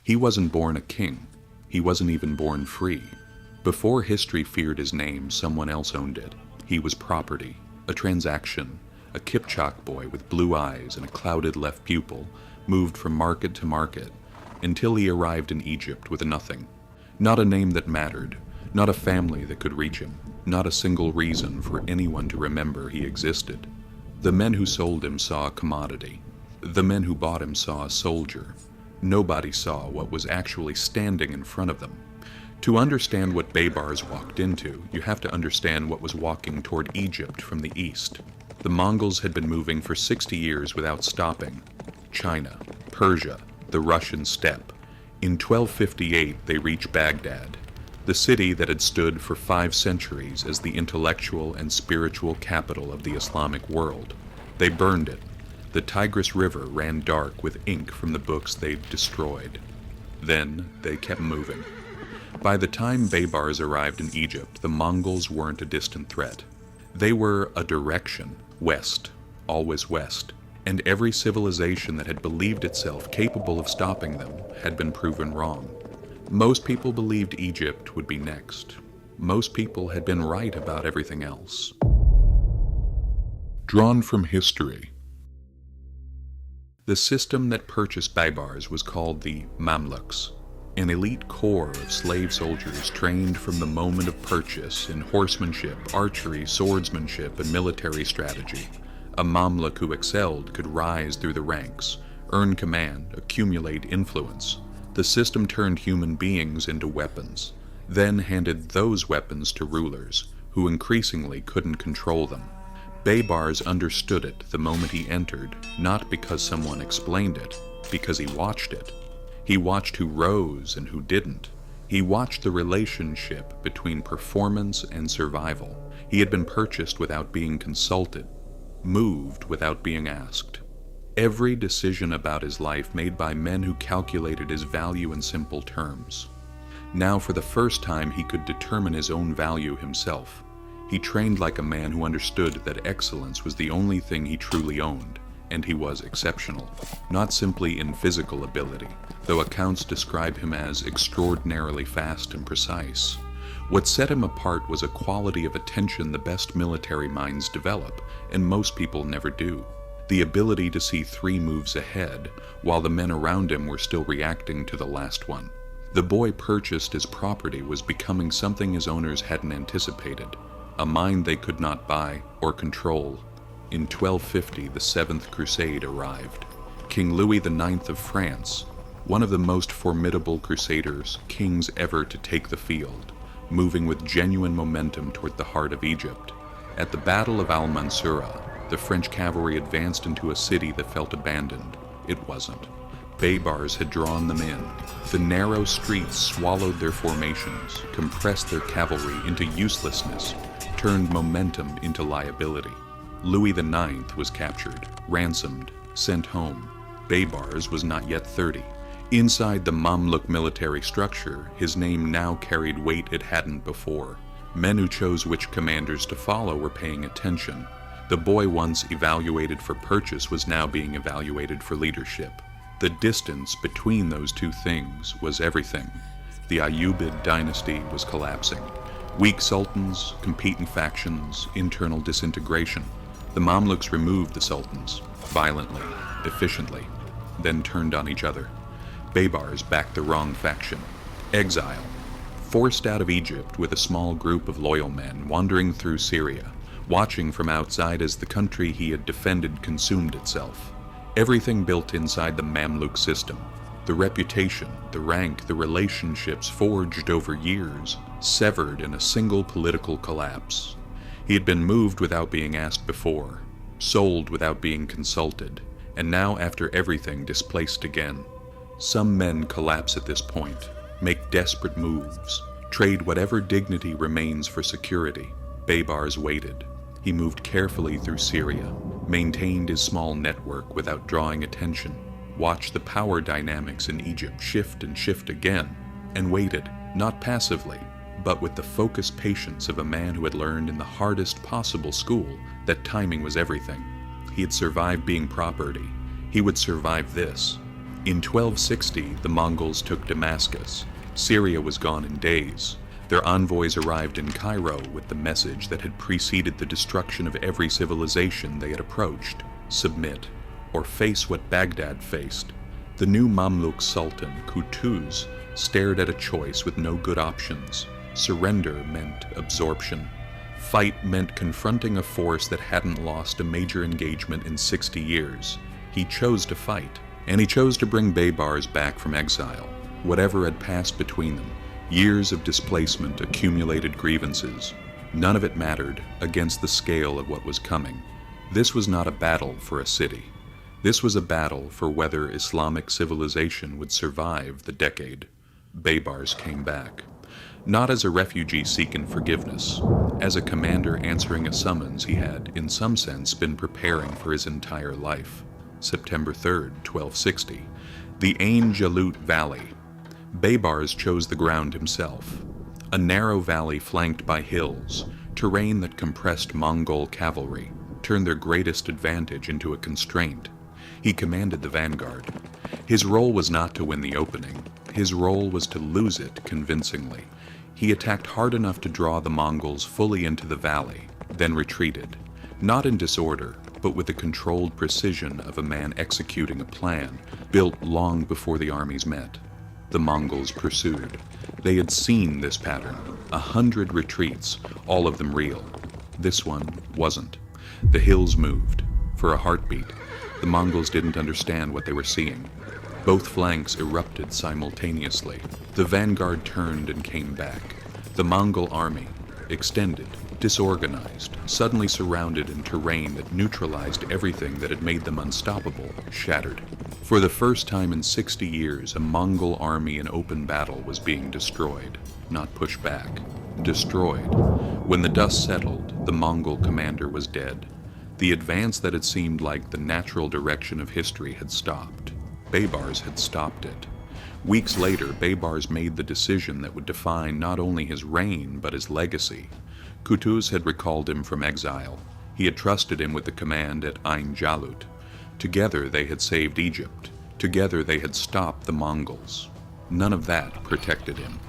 He wasn't born a king. He wasn't even born free. Before history feared his name, someone else owned it. He was property, a transaction. A Kipchak boy with blue eyes and a clouded left pupil moved from market to market until he arrived in Egypt with nothing. Not a name that mattered, not a family that could reach him, not a single reason for anyone to remember he existed. The men who sold him saw a commodity. The men who bought him saw a soldier. Nobody saw what was actually standing in front of them. To understand what Baybars walked into, you have to understand what was walking toward Egypt from the east. The Mongols had been moving for 60 years without stopping. China, Persia, the Russian steppe. In 1258 they reached Baghdad, the city that had stood for 5 centuries as the intellectual and spiritual capital of the Islamic world. They burned it. The Tigris River ran dark with ink from the books they'd destroyed. Then they kept moving. By the time Baybars arrived in Egypt, the Mongols weren't a distant threat. They were a direction, west, always west, and every civilization that had believed itself capable of stopping them had been proven wrong. Most people believed Egypt would be next. Most people had been right about everything else. Drawn from history. The system that purchased Baybars was called the Mamluks, an elite corps of slave soldiers trained from the moment of purchase in horsemanship, archery, swordsmanship, and military strategy. A Mamluk who excelled could rise through the ranks, earn command, accumulate influence. The system turned human beings into weapons, then handed those weapons to rulers, who increasingly couldn't control them. Baybars understood it the moment he entered, not because someone explained it, because he watched it. He watched who rose and who didn't. He watched the relationship between performance and survival. He had been purchased without being consulted, moved without being asked. Every decision about his life made by men who calculated his value in simple terms. Now for the first time he could determine his own value himself. He trained like a man who understood that excellence was the only thing he truly owned. And he was exceptional, not simply in physical ability, though accounts describe him as extraordinarily fast and precise. What set him apart was a quality of attention the best military minds develop, and most people never do. The ability to see 3 moves ahead, while the men around him were still reacting to the last one. The boy purchased as property was becoming something his owners hadn't anticipated, a mind they could not buy or control. In 1250, the Seventh Crusade arrived. King Louis IX of France, one of the most formidable crusaders, kings ever to take the field, moving with genuine momentum toward the heart of Egypt. At the Battle of Al-Mansura, the French cavalry advanced into a city that felt abandoned. It wasn't. Baybars had drawn them in. The narrow streets swallowed their formations, compressed their cavalry into uselessness, turned momentum into liability. Louis IX was captured, ransomed, sent home. Baybars was not yet 30. Inside the Mamluk military structure, his name now carried weight it hadn't before. Men who chose which commanders to follow were paying attention. The boy once evaluated for purchase was now being evaluated for leadership. The distance between those two things was everything. The Ayyubid dynasty was collapsing. Weak sultans, competing factions, internal disintegration. The Mamluks removed the sultans, violently, efficiently, then turned on each other. Baybars backed the wrong faction. Exile. Forced out of Egypt with a small group of loyal men wandering through Syria, watching from outside as the country he had defended consumed itself. Everything built inside the Mamluk system, the reputation, the rank, the relationships forged over years, severed in a single political collapse. He had been moved without being asked before, sold without being consulted, and now after everything displaced again. Some men collapse at this point, make desperate moves, trade whatever dignity remains for security. Baybars waited. He moved carefully through Syria, maintained his small network without drawing attention, watched the power dynamics in Egypt shift and shift again, and waited, not passively, but with the focused patience of a man who had learned in the hardest possible school that timing was everything. He had survived being property. He would survive this. In 1260, the Mongols took Damascus. Syria was gone in days. Their envoys arrived in Cairo with the message that had preceded the destruction of every civilization they had approached: submit, or face what Baghdad faced. The new Mamluk Sultan, Qutuz, stared at a choice with no good options. Surrender meant absorption. Fight meant confronting a force that hadn't lost a major engagement in 60 years. He chose to fight, and he chose to bring Baybars back from exile. Whatever had passed between them, years of displacement, accumulated grievances, none of it mattered against the scale of what was coming. This was not a battle for a city. This was a battle for whether Islamic civilization would survive the decade. Baybars came back, not as a refugee seeking forgiveness, as a commander answering a summons he had, in some sense, been preparing for his entire life. September 3rd, 1260. The Ain Jalut Valley. Baybars chose the ground himself. A narrow valley flanked by hills, terrain that compressed Mongol cavalry, turned their greatest advantage into a constraint. He commanded the vanguard. His role was not to win the opening. His role was to lose it convincingly. He attacked hard enough to draw the Mongols fully into the valley, then retreated, not in disorder, but with the controlled precision of a man executing a plan built long before the armies met. The Mongols pursued. They had seen this pattern, 100 retreats, all of them real. This one wasn't. The hills moved. For a heartbeat, the Mongols didn't understand what they were seeing. Both flanks erupted simultaneously. The vanguard turned and came back. The Mongol army, extended, disorganized, suddenly surrounded in terrain that neutralized everything that had made them unstoppable, shattered. For the first time in 60 years, a Mongol army in open battle was being destroyed, not pushed back. Destroyed. When the dust settled, the Mongol commander was dead. The advance that had seemed like the natural direction of history had stopped. Baybars had stopped it. Weeks later, Baybars made the decision that would define not only his reign, but his legacy. Qutuz had recalled him from exile. He had trusted him with the command at Ain Jalut. Together they had saved Egypt. Together they had stopped the Mongols. None of that protected him.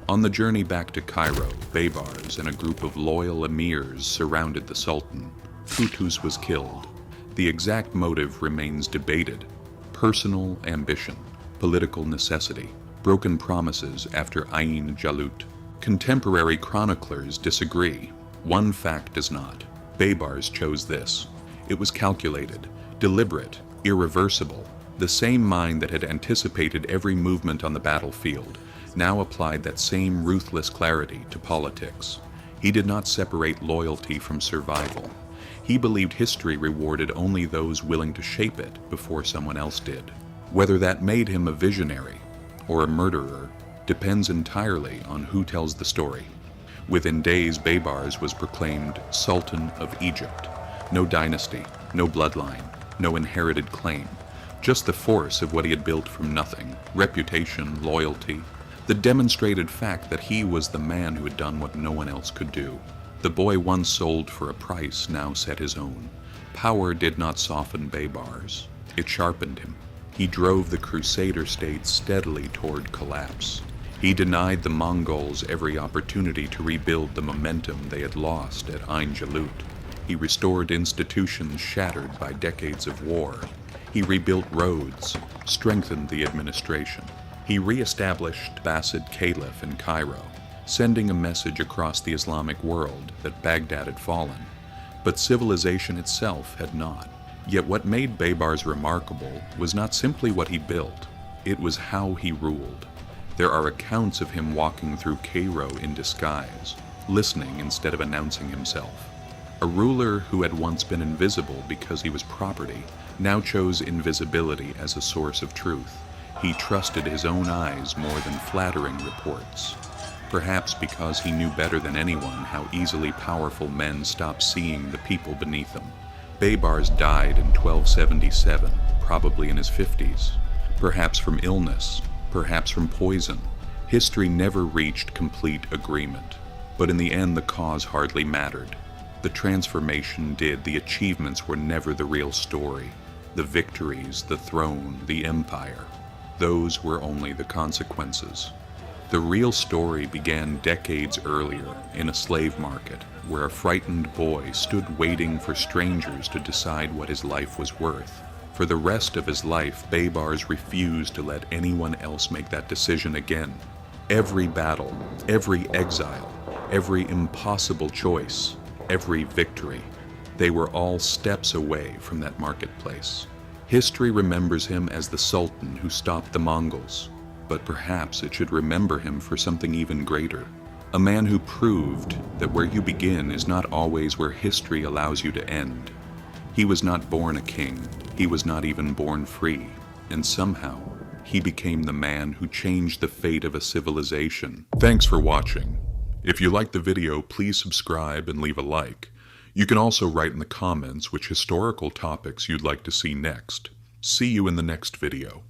On the journey back to Cairo, Baybars and a group of loyal emirs surrounded the Sultan. Qutuz was killed. The exact motive remains debated. Personal ambition, political necessity, broken promises after Ain Jalut. Contemporary chroniclers disagree. One fact does not. Baybars chose this. It was calculated, deliberate, irreversible. The same mind that had anticipated every movement on the battlefield now applied that same ruthless clarity to politics. He did not separate loyalty from survival. He believed history rewarded only those willing to shape it before someone else did. Whether that made him a visionary or a murderer depends entirely on who tells the story. Within days, Baybars was proclaimed Sultan of Egypt. No dynasty, no bloodline, no inherited claim. Just the force of what he had built from nothing, reputation, loyalty, the demonstrated fact that he was the man who had done what no one else could do. The boy once sold for a price now set his own. Power did not soften Baybars. It sharpened him. He drove the Crusader state steadily toward collapse. He denied the Mongols every opportunity to rebuild the momentum they had lost at Ain Jalut. He restored institutions shattered by decades of war. He rebuilt roads, strengthened the administration. He re-established Abbasid Caliph in Cairo, sending a message across the Islamic world that Baghdad had fallen. But civilization itself had not. Yet what made Baybars remarkable was not simply what he built, it was how he ruled. There are accounts of him walking through Cairo in disguise, listening instead of announcing himself. A ruler who had once been invisible because he was property, now chose invisibility as a source of truth. He trusted his own eyes more than flattering reports. Perhaps because he knew better than anyone how easily powerful men stop seeing the people beneath them. Baybars died in 1277, probably in his 50s. Perhaps from illness, perhaps from poison. History never reached complete agreement. But in the end, the cause hardly mattered. The transformation did. The achievements were never the real story. The victories, the throne, the empire. those were only the consequences. The real story began decades earlier in a slave market, where a frightened boy stood waiting for strangers to decide what his life was worth. For the rest of his life, Baybars refused to let anyone else make that decision again. Every battle, every exile, every impossible choice, every victory, they were all steps away from that marketplace. History remembers him as the Sultan who stopped the Mongols, but perhaps it should remember him for something even greater. A man who proved that where you begin is not always where history allows you to end. He was not born a king, he was not even born free, and somehow he became the man who changed the fate of a civilization. Thanks for watching. If you liked the video, please subscribe and leave a like. You can also write in the comments which historical topics you'd like to see next. See you in the next video.